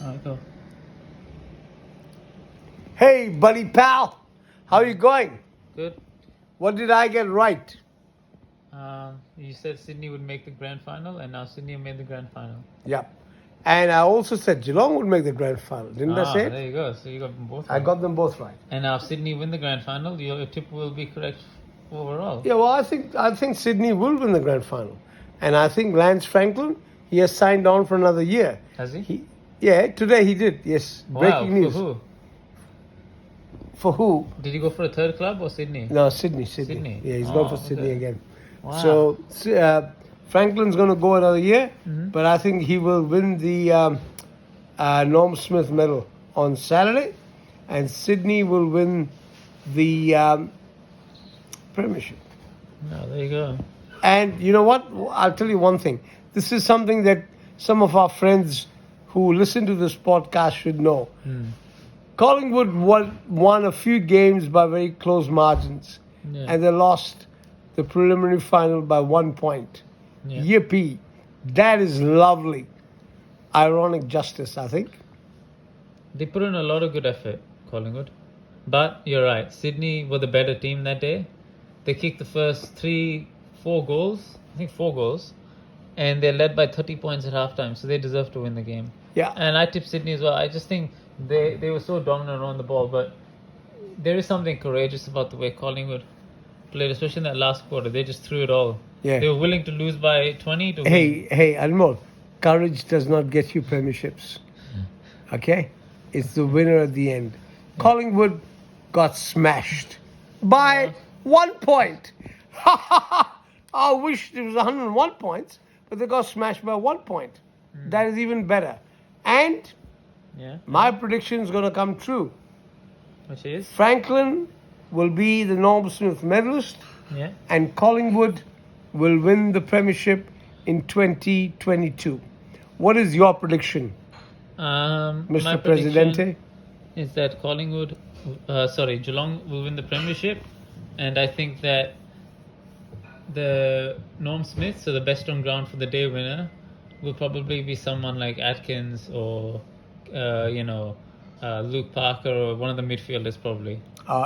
All right, go. Hey, buddy pal, how you going? Good. What did I get right? You said Sydney would make the grand final, and now Sydney made the grand final. Yeah. And I also said Geelong would make the grand final. Didn't I say it? There you go. So you got them both I right. got them both right. And now if Sydney win the grand final, your tip will be correct overall. Yeah, well, I think Sydney will win the grand final. And I think Lance Franklin, he has signed on for another year. Has he? Yeah, today he did. Yes. Wow, Breaking news. For who? For who? Did he go for a third club or Sydney? No, Sydney. Sydney. Yeah, he's Oh, going for Sydney okay. again. Wow. So Franklin's going to go another year, Mhm. but I think he will win the Norm Smith medal on Saturday, and Sydney will win the premiership. No, there you go. And you know what? I'll tell you one thing. This is something that some of our friends who listen to this podcast should know. Collingwood won a few games by very close margins, Yeah. and they lost the preliminary final by 1 point. Yeah. Yippee. That is lovely. Ironic justice, I think. They put in a lot of good effort, Collingwood. But you're right, Sydney were the better team that day. They kicked the first 4 goals, I think 4 goals, and they're led by 30 points at halftime, so they deserve to win the game. Yeah. And I tipped Sydney as well. I just think they were so dominant on the ball, but there is something courageous about the way Collingwood played, especially in that last quarter. They just threw it all. Yeah. They were willing to lose by 20 to win. Hey, Anmol, courage does not get you premierships. Okay? It's the winner at the end. Collingwood got smashed by 1 point. I wish it was 101 points, but they got smashed by 1 point. That is even better. And Yeah. my prediction is going to come true. Which is? Franklin will be the Norm Smith medalist, Yeah. and Collingwood will win the premiership in 2022. What is your prediction, My Mr. prediction Presidente? is that Geelong will win the premiership, and I think that the Norm Smith, so the best on ground for the day winner, will probably be someone like Atkins or Luke Parker or one of the midfielders probably.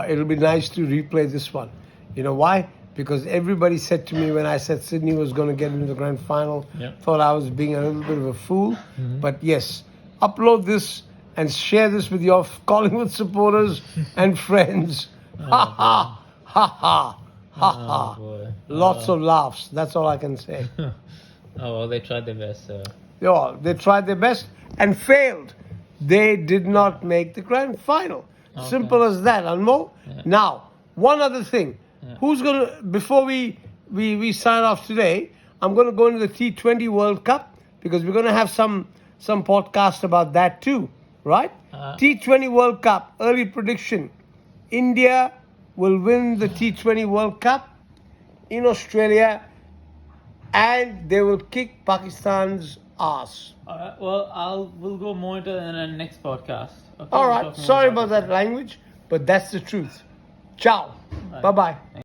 It'll be nice to replay this one. You know why? Because everybody said to me when I said Sydney was going to get into the grand final, Yep. thought I was being a little bit of a fool. But yes, upload this and share this with your Collingwood supporters and friends. Ha ha, ha ha, ha ha. Boy. Lots of laughs. That's all I can say. Oh well, they tried their best. So. Yeah, they tried their best and failed. They did not make the grand final. Okay. Simple as that, Anmo. Yeah. Now, one other thing. Yeah. Who's going to, before we sign off today, I'm going to go into the T20 World Cup because we're going to have some podcast about that too, right? T20 World Cup, early prediction. India will win the T20 World Cup in Australia and they will kick Pakistan's ass. Alright, well, we'll go more into in our next podcast. Okay, All we'll right, talk more sorry about this. that language, but that's the truth. Ciao. Bye. Bye-bye.